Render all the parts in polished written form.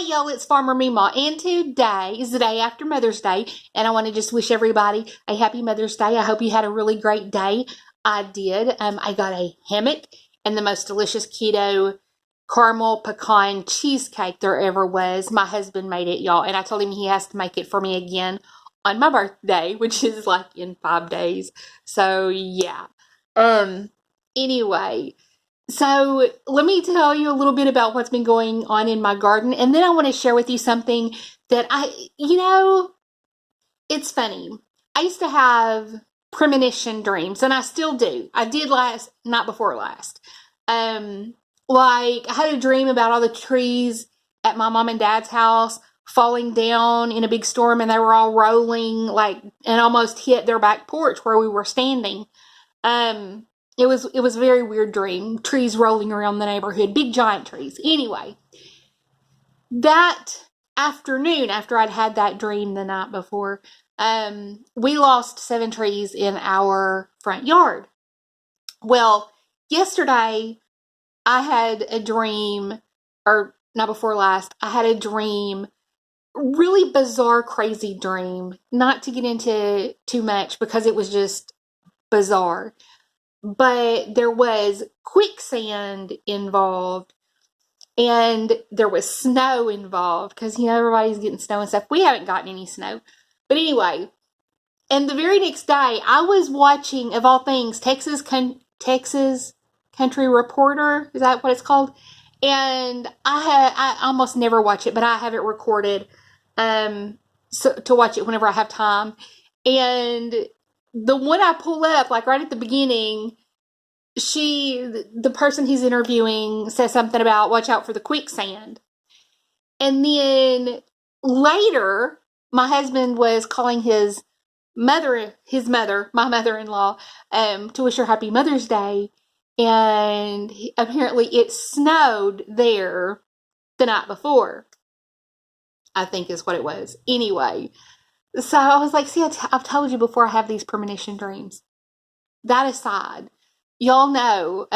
Hey y'all, it's Farmer MeeMaw, and today is the day after Mother's Day, and I want to just wish everybody a happy Mother's Day. I hope you had a really great day. I did. I got a hammock and the most delicious keto caramel pecan cheesecake there ever was. My husband made it, y'all, and I told him he has to make it for me again on my birthday, which is like in 5 days. So yeah. Anyway. So let me tell you a little bit about what's been going on in my garden. And then I want to share with you something that it's funny. I used to have premonition dreams, and I still do. I did night before last. Like I had a dream about all the trees at my mom and dad's house falling down in a big storm, and they were all rolling and almost hit their back porch where we were standing. It was a very weird dream. Trees rolling around the neighborhood, big giant trees. Anyway, that afternoon, after I'd had that dream the night before, we lost 7 trees in our front yard. Well, yesterday I had a dream, or not before last, I had a dream, really bizarre, crazy dream. Not to get into too much because it was just bizarre. But there was quicksand involved, and there was snow involved because, everybody's getting snow and stuff. We haven't gotten any snow. But anyway, and the very next day, I was watching, of all things, Texas Country Reporter. Is that what it's called? And I almost never watch it, but I have it recorded so to watch it whenever I have time. And the one I pull up, like right at the beginning, the person he's interviewing says something about watch out for the quicksand. And then later, my husband was calling his mother, my mother-in-law, to wish her happy Mother's Day. And apparently it snowed there the night before, I think is what it was. Anyway, so I was like, see, I've told you before I have these premonition dreams. That aside, y'all know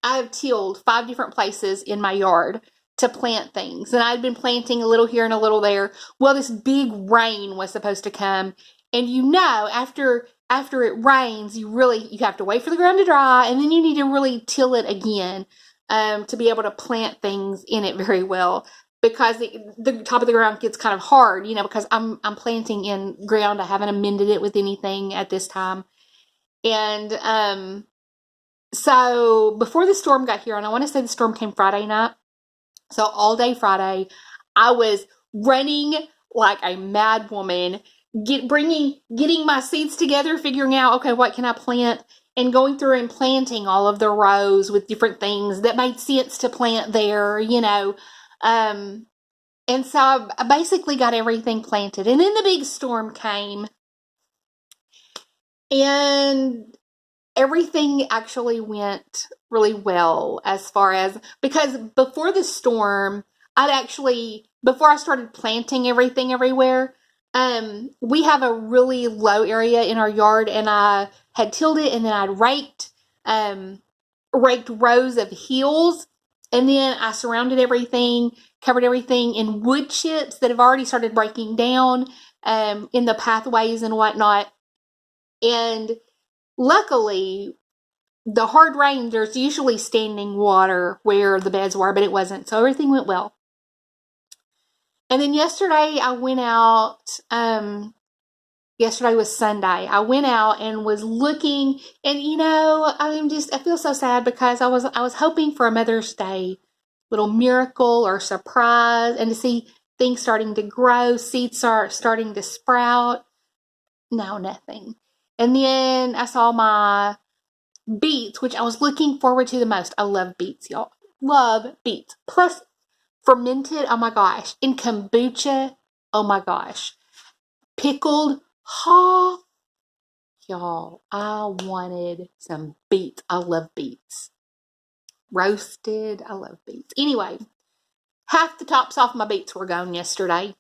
I've tilled 5 different places in my yard to plant things. And I'd been planting a little here and a little there. Well, this big rain was supposed to come. And after it rains, you have to wait for the ground to dry. And then you need to really till it again to be able to plant things in it very well. Because the top of the ground gets kind of hard, because I'm planting in ground. I haven't amended it with anything at this time. And so before the storm got here, and I want to say the storm came Friday night. So all day Friday, I was running like a mad woman, getting my seeds together, figuring out, okay, what can I plant? And going through and planting all of the rows with different things that made sense to plant there, and so I basically got everything planted. And then the big storm came, and everything actually went really well because before the storm, before I started planting everything everywhere, we have a really low area in our yard, and I had tilled it, and then I'd raked rows of hills, and then I surrounded everything, covered everything in wood chips that have already started breaking down in the pathways and whatnot. And luckily, the hard rain, there's usually standing water where the beds were, but it wasn't. So everything went well. And then yesterday I went out, yesterday was Sunday. I went out and was looking, and I feel so sad because I was hoping for a Mother's Day little miracle or surprise, and to see things starting to grow, seeds starting to sprout. No, nothing. And then I saw my beets, which I was looking forward to the most. I love beets, y'all. Love beets. Plus fermented, oh my gosh. In kombucha, oh my gosh. Pickled, y'all, I wanted some beets. I love beets. Roasted, I love beets. Anyway, half the tops off my beets were gone yesterday.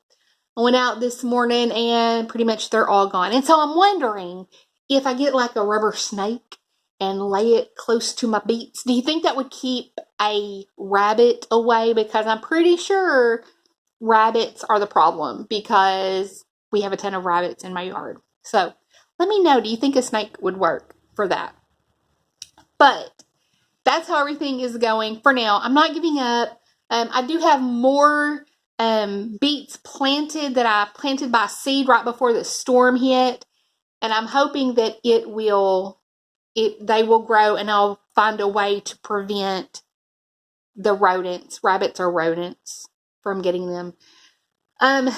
I went out this morning and pretty much they're all gone. And so I'm wondering if I get like a rubber snake and lay it close to my beets, do you think that would keep a rabbit away? Because I'm pretty sure rabbits are the problem because we have a ton of rabbits in my yard. So let me know, do you think a snake would work for that? But that's how everything is going for now. I'm not giving up. I do have more beets planted that I planted by seed right before the storm hit. And I'm hoping that they will grow, and I'll find a way to prevent the rabbits or rodents, from getting them. But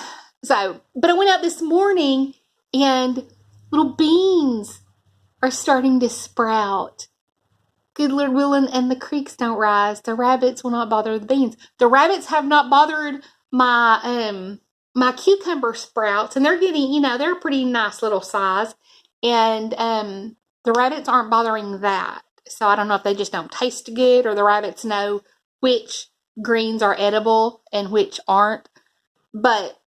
I went out this morning and little beans are starting to sprout. Good Lord willing, and the creeks don't rise. The rabbits will not bother the beans. The rabbits have not bothered my my cucumber sprouts, and they're getting, they're a pretty nice little size. And the rabbits aren't bothering that. So I don't know if they just don't taste good, or the rabbits know which greens are edible and which aren't. But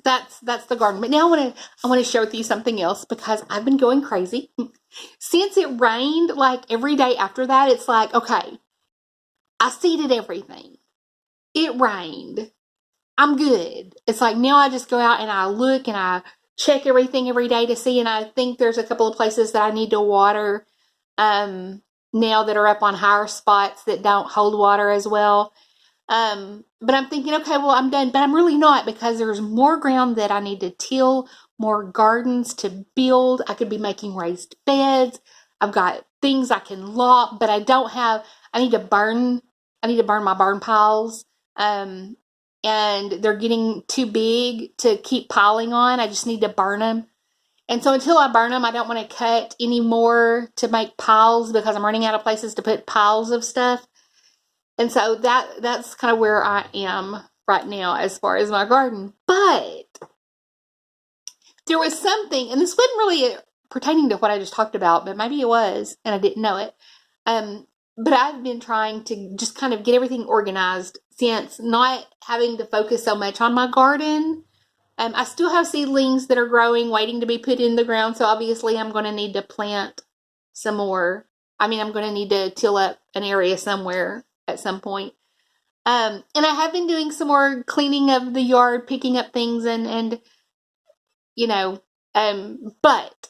that's the garden. But now I want to share with you something else, because I've been going crazy. Since it rained like every day after that, it's like, okay, I seeded everything. It rained. I'm good. It's like now I just go out and I look and I check everything every day to see, and I think there's a couple of places that I need to water now that are up on higher spots that don't hold water as well. But I'm thinking, okay, well, I'm done. But I'm really not, because there's more ground that I need to till, more gardens to build. I could be making raised beds. I've got things I can lop, but I need to burn my burn piles. And they're getting too big to keep piling on. I just need to burn them. And so until I burn them, I don't want to cut any more to make piles, because I'm running out of places to put piles of stuff. And so that's kind of where I am right now as far as my garden. But there was something, and this wasn't really pertaining to what I just talked about, but maybe it was, and I didn't know it. But I've been trying to just kind of get everything organized, since not having to focus so much on my garden. I still have seedlings that are growing, waiting to be put in the ground. So obviously I'm going to need to plant some more. I'm going to need to till up an area somewhere at some point. And I have been doing some more cleaning of the yard, picking up things and but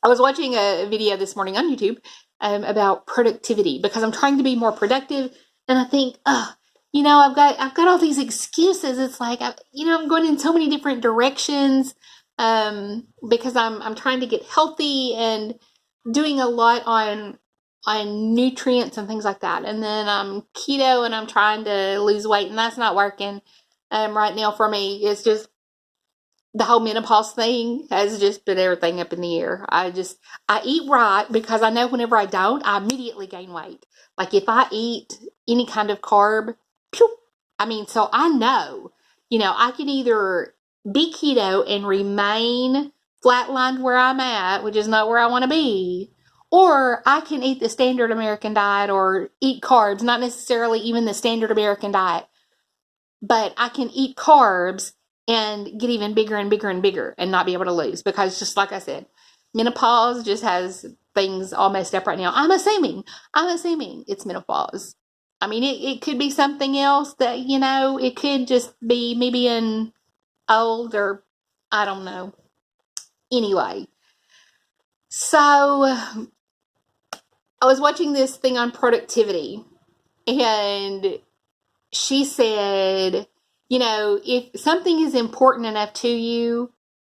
I was watching a video this morning on YouTube about productivity, because I'm trying to be more productive, and I think, I've got all these excuses. It's like, I'm going in so many different directions because I'm trying to get healthy and doing a lot on nutrients and things like that. And then I'm keto and I'm trying to lose weight, and that's not working right now for me. It's just the whole menopause thing has just been everything up in the air. I eat right, because I know whenever I don't, I immediately gain weight. Like if I eat any kind of carb, so I know, I can either be keto and remain flatlined where I'm at, which is not where I want to be, or I can eat the standard American diet or eat carbs, not necessarily even the standard American diet, but I can eat carbs and get even bigger and bigger and bigger and not be able to lose, because just like I said, menopause just has things all messed up right now. I'm assuming it's menopause. It could be something else that, it could just be me being old, or I don't know. Anyway, so I was watching this thing on productivity, and she said, if something is important enough to you,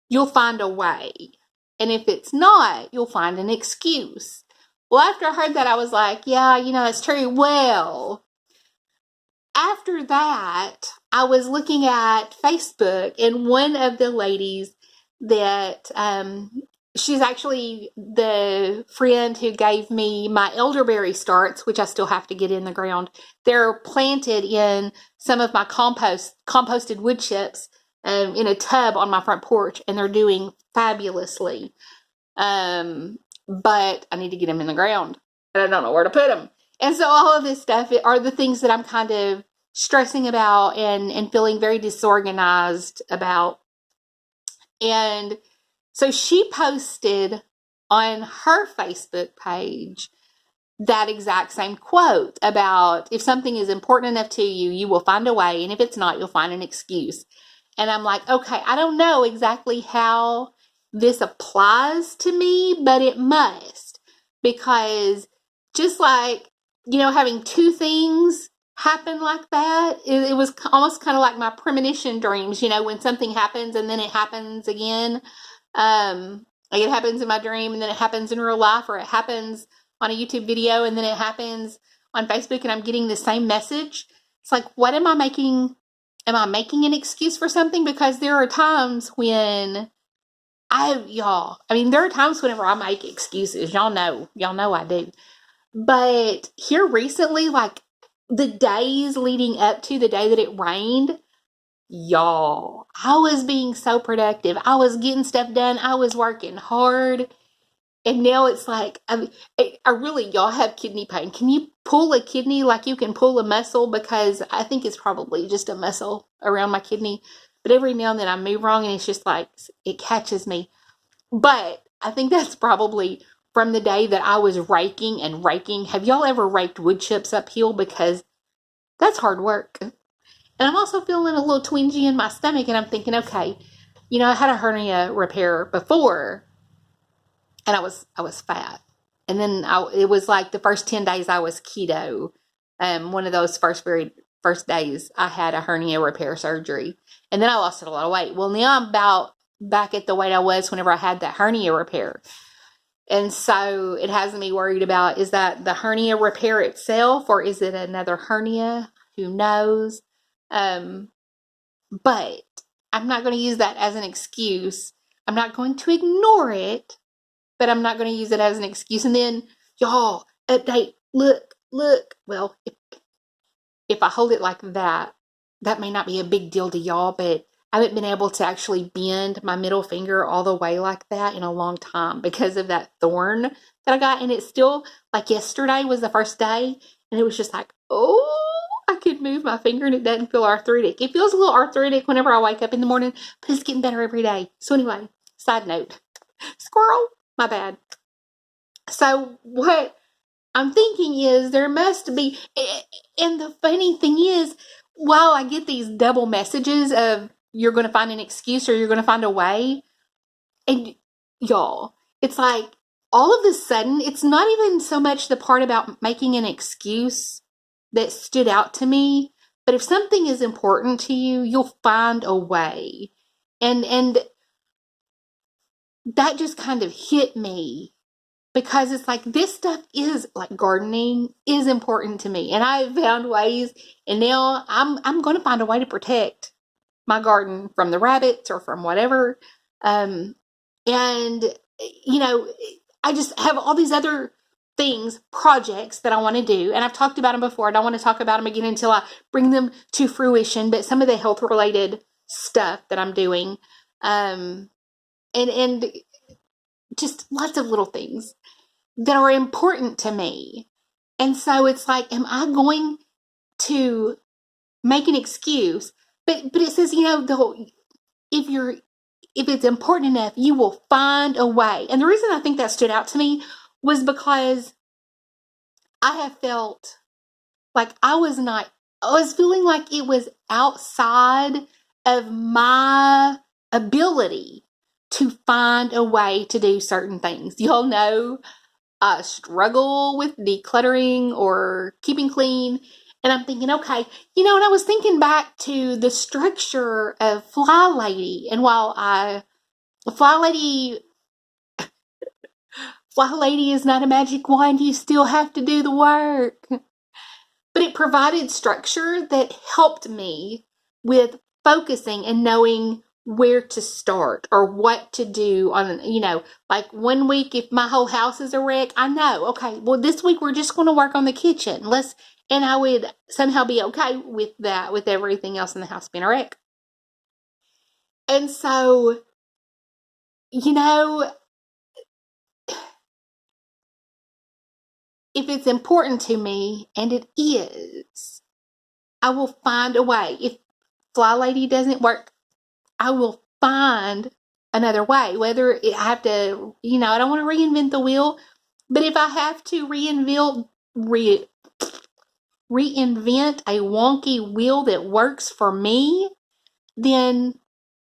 you'll find a way. And if it's not, you'll find an excuse. Well, after I heard that, I was like, yeah, that's true. Well, after that, I was looking at Facebook, and one of the ladies that, she's actually the friend who gave me my elderberry starts, which I still have to get in the ground. They're planted in some of my composted wood chips in a tub on my front porch, and they're doing fabulously. But I need to get them in the ground, and I don't know where to put them. And so all of this stuff are the things that I'm kind of stressing about and feeling very disorganized about. And so she posted on her Facebook page that exact same quote about if something is important enough to you, you will find a way. And if it's not, you'll find an excuse. And I'm like, okay, I don't know exactly how this applies to me, but it must. Because just like, having two things happen like that, it was almost kind of like my premonition dreams, when something happens and then it happens again. Like it happens in my dream and then it happens in real life, or it happens on a YouTube video and then it happens on Facebook and I'm getting the same message. It's like, what am I making? Am I making an excuse for something? Because there are times when there are times whenever I make excuses. Y'all know I do. But here recently, like the days leading up to the day that it rained, y'all, I was being so productive. I was getting stuff done. I was working hard. And now it's like, y'all have kidney pain. Can you pull a kidney like you can pull a muscle? Because I think it's probably just a muscle around my kidney. But every now and then I move wrong and it's just like, it catches me. But I think that's probably from the day that I was raking and raking. Have y'all ever raked wood chips uphill? Because that's hard work. And I'm also feeling a little twingy in my stomach. And I'm thinking, okay, I had a hernia repair before. And I was fat. And then it was like the first 10 days I was keto. One of those very first days I had a hernia repair surgery. And then I lost a lot of weight. Well, now I'm about back at the weight I was whenever I had that hernia repair. And so it has me worried about, is that the hernia repair itself, or is it another hernia? Who knows? But I'm not going to use that as an excuse. I'm not going to ignore it, but I'm not going to use it as an excuse. And then, y'all, update, look. Well, if I hold it like that, that may not be a big deal to y'all, but I haven't been able to actually bend my middle finger all the way like that in a long time because of that thorn that I got. And it's still, like yesterday was the first day, and it was just like, oh, I could move my finger and it doesn't feel arthritic. It feels a little arthritic whenever I wake up in the morning, but it's getting better every day. So anyway, side note, squirrel, my bad. So what I'm thinking is there must be, and the funny thing is, while I get these double messages of you're going to find an excuse or you're going to find a way, and y'all, it's like all of a sudden, it's not even so much the part about making an excuse that stood out to me, but if something is important to you, you'll find a way. And that just kind of hit me. Because it's like, this stuff is like gardening is important to me. And I've found ways, and now I'm going to find a way to protect my garden from the rabbits or from whatever. And, I just have all these other things, projects that I want to do. And I've talked about them before. I don't want to talk about them again until I bring them to fruition. But some of the health related stuff that I'm doing, and just lots of little things that are important to me. And so it's like, am I going to make an excuse? But it says, if it's important enough, you will find a way. And the reason I think that stood out to me was because I have felt like I was feeling like it was outside of my ability to find a way to do certain things. Y'all know I struggle with decluttering or keeping clean. And I'm thinking, okay, and I was thinking back to the structure of Fly Lady. And while Fly Lady is not a magic wand, you still have to do the work. But it provided structure that helped me with focusing and knowing where to start or what to do on, like 1 week, if my whole house is a wreck, I know, okay, well, this week we're just going to work on the kitchen. And I would somehow be okay with that, with everything else in the house being a wreck. And so, if it's important to me, and it is, I will find a way. If Fly Lady doesn't work, I will find another way. Whether I have to, I don't want to reinvent the wheel. But if I have to reinvent a wonky wheel that works for me, then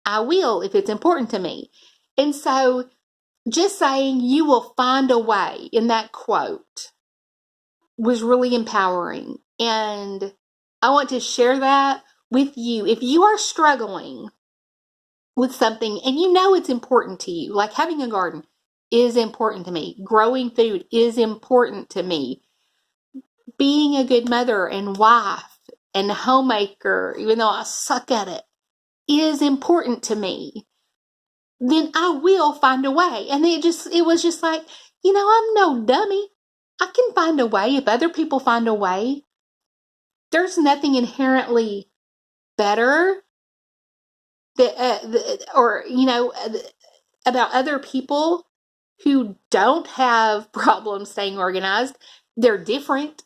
I will if it's important to me. And so just saying you will find a way in that quote was really empowering. And I want to share that with you. If you are struggling with something and you know it's important to you, like having a garden is important to me, growing food is important to me, being a good mother and wife and homemaker, even though I suck at it, is important to me, then I will find a way. And it was just like, I'm no dummy. I can find a way if other people find a way. There's nothing inherently better about other people who don't have problems staying organized. They're different.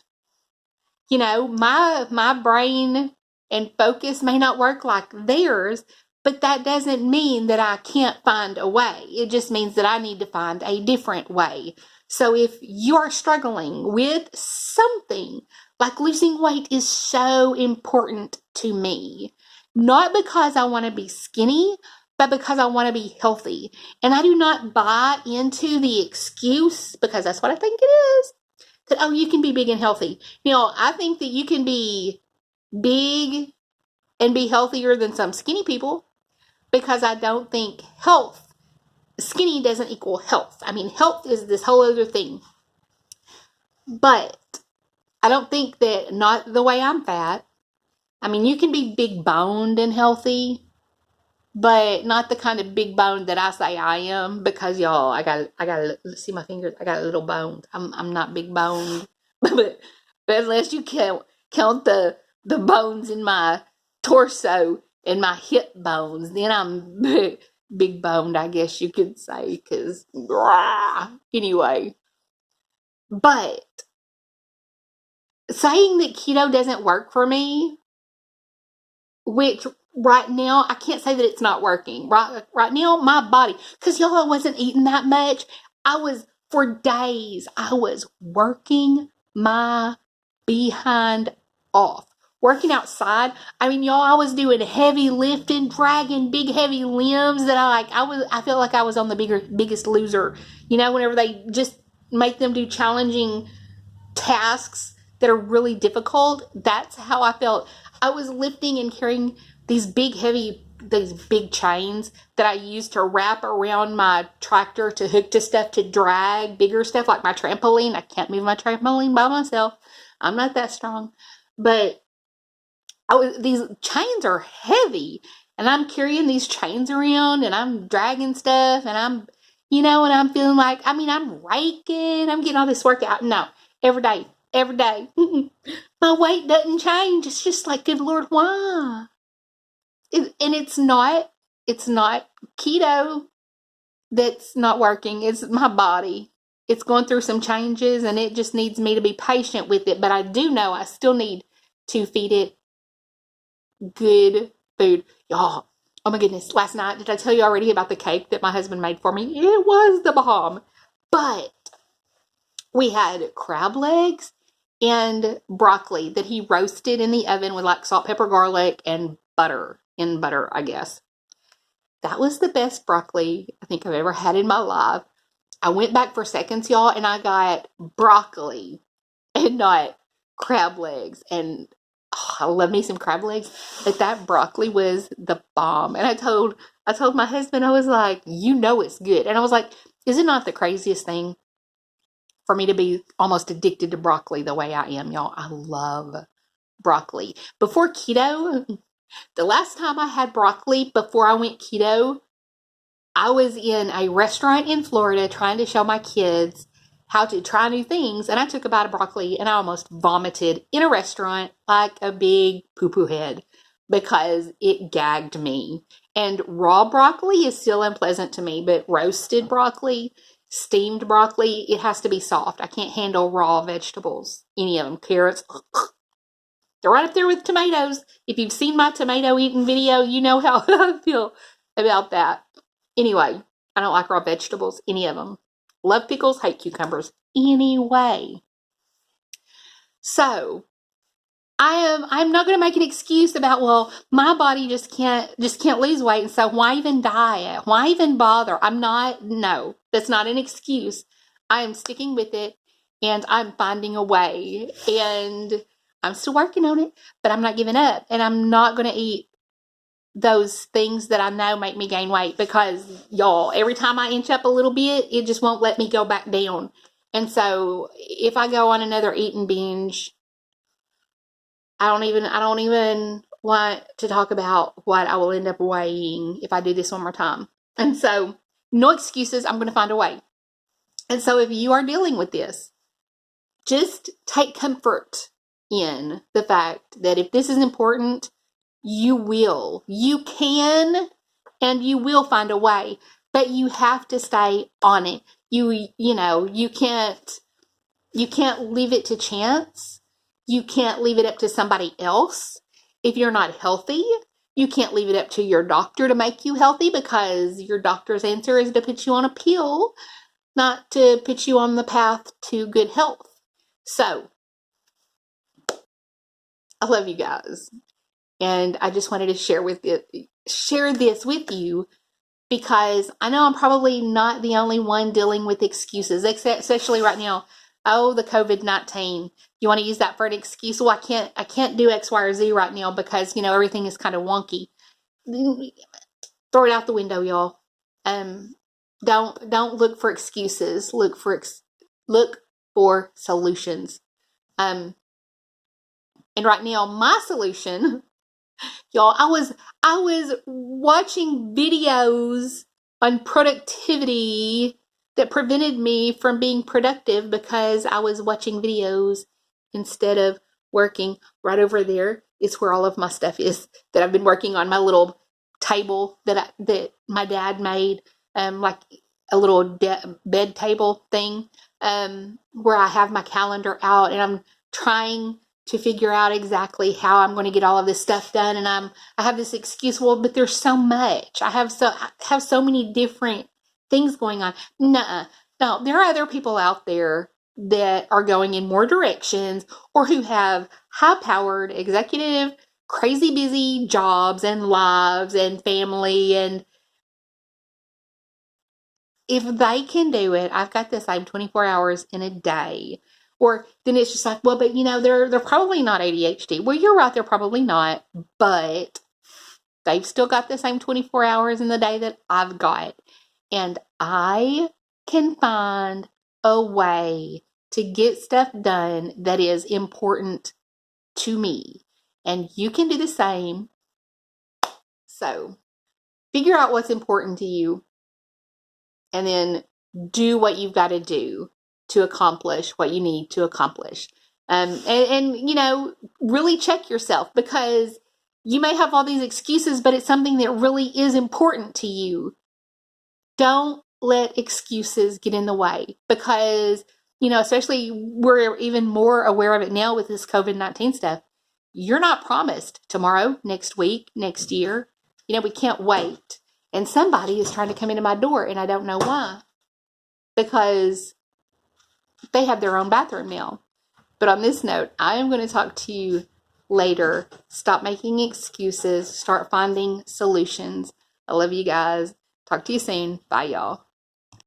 My brain and focus may not work like theirs, but that doesn't mean that I can't find a way. It just means that I need to find a different way. So if you're struggling with something, like losing weight is so important to me, not because I want to be skinny, but because I want to be healthy. And I do not buy into the excuse, because that's what I think it is, that, you can be big and healthy. I think that you can be big and be healthier than some skinny people, because I don't think skinny doesn't equal health. I mean, health is this whole other thing. But I don't think that, not the way I'm fat. I mean, you can be big boned and healthy, but not the kind of big bone that I say I am, because y'all, I got see my fingers, I got a little bone. I'm not big boned, but unless you count the bones in my torso and my hip bones, then I'm big boned, I guess you could say, because anyway. But saying that keto doesn't work for me, which right now, I can't say that it's not working. Right now, my body, because y'all, I wasn't eating that much. For days, I was working my behind off. Working outside. I mean, y'all, I was doing heavy lifting, dragging big heavy limbs that I felt like I was on the biggest loser. Whenever they just make them do challenging tasks that are really difficult, that's how I felt. I was lifting and carrying these big chains that I used to wrap around my tractor to hook to stuff, to drag bigger stuff like my trampoline. I can't move my trampoline by myself. I'm not that strong. But these chains are heavy, and I'm carrying these chains around, and I'm dragging stuff, and I'm feeling like, I'm raking, I'm getting all this workout. No, every day. My weight doesn't change. It's just like, good Lord, why? And it's not keto that's not working. It's my body. It's going through some changes, and it just needs me to be patient with it. But I do know I still need to feed it good food. Y'all, oh my goodness. Last night, did I tell you already about the cake that my husband made for me? It was the bomb. But we had crab legs and broccoli that he roasted in the oven with like salt, pepper, garlic, and butter, I guess. That was the best broccoli I think I've ever had in my life. I went back for seconds, y'all, and I got broccoli and not crab legs. And I love me some crab legs, but that broccoli was the bomb. And I told my husband, I was like, it's good. And I was like, is it not the craziest thing for me to be almost addicted to broccoli the way I am, y'all? I love broccoli. Before keto, the last time I had broccoli before I went keto, I was in a restaurant in Florida trying to show my kids how to try new things, and I took a bite of broccoli and I almost vomited in a restaurant like a big poo-poo head because it gagged me. And raw broccoli is still unpleasant to me, but roasted broccoli, steamed broccoli, it has to be soft. I can't handle raw vegetables, any of them. Carrots, they're right up there with tomatoes. If you've seen my tomato eating video, you know how I feel about that. Anyway, I don't like raw vegetables, any of them. Love pickles, hate cucumbers. anyway. So I'm not going to make an excuse about, well, my body just can't lose weight, and so why even diet? Why even bother? No, that's not an excuse. I am sticking with it, and I'm finding a way, and I'm still working on it, but I'm not giving up, and I'm not going to eat those things that I know make me gain weight, because y'all, every time I inch up a little bit, it just won't let me go back down. And so if I go on another eating binge, I don't even want to talk about what I will end up weighing if I do this one more time. And so, no excuses. I'm going to find a way. And so, if you are dealing with this, just take comfort in the fact that if this is important, you can, and you will find a way, but you have to stay on it. You can't leave it to chance. You can't leave it up to somebody else. If you're not healthy, you can't leave it up to your doctor to make you healthy, because your doctor's answer is to put you on a pill, not to put you on the path to good health. So, I love you guys. And I just wanted to share this with you, because I know I'm probably not the only one dealing with excuses, especially right now. Oh, the COVID-19. You want to use that for an excuse? Well, I can't do X, Y, or Z right now because, everything is kind of wonky. Throw it out the window, y'all. Don't look for excuses. Look for solutions. And right now, my solution, y'all, I was watching videos on productivity that prevented me from being productive, because I was watching videos instead of working. Right over there is where all of my stuff is that I've been working on, my little table that my dad made, like a little bed table thing, where I have my calendar out, and I'm trying to figure out exactly how I'm going to get all of this stuff done. And I have this excuse, well, but there's so much. I have so many different things going on. No, there are other people out there that are going in more directions, or who have high-powered, executive, crazy busy jobs and lives and family, and if they can do it, I've got the same 24 hours in a day. Or then it's just like, well, but they're probably not ADHD. Well, you're right, they're probably not, but they've still got the same 24 hours in the day that I've got. And I can find a way to get stuff done that is important to me. And you can do the same. So figure out what's important to you, and then do what you've got to do to accomplish what you need to accomplish. And really check yourself, because you may have all these excuses, but it's something that really is important to you. Don't let excuses get in the way, because, especially we're even more aware of it now with this COVID-19 stuff. You're not promised tomorrow, next week, next year. We can't wait. And somebody is trying to come into my door, and I don't know why, because they have their own bathroom now. But on this note, I am going to talk to you later. Stop making excuses. Start finding solutions. I love you guys. Talk to you soon. Bye, y'all.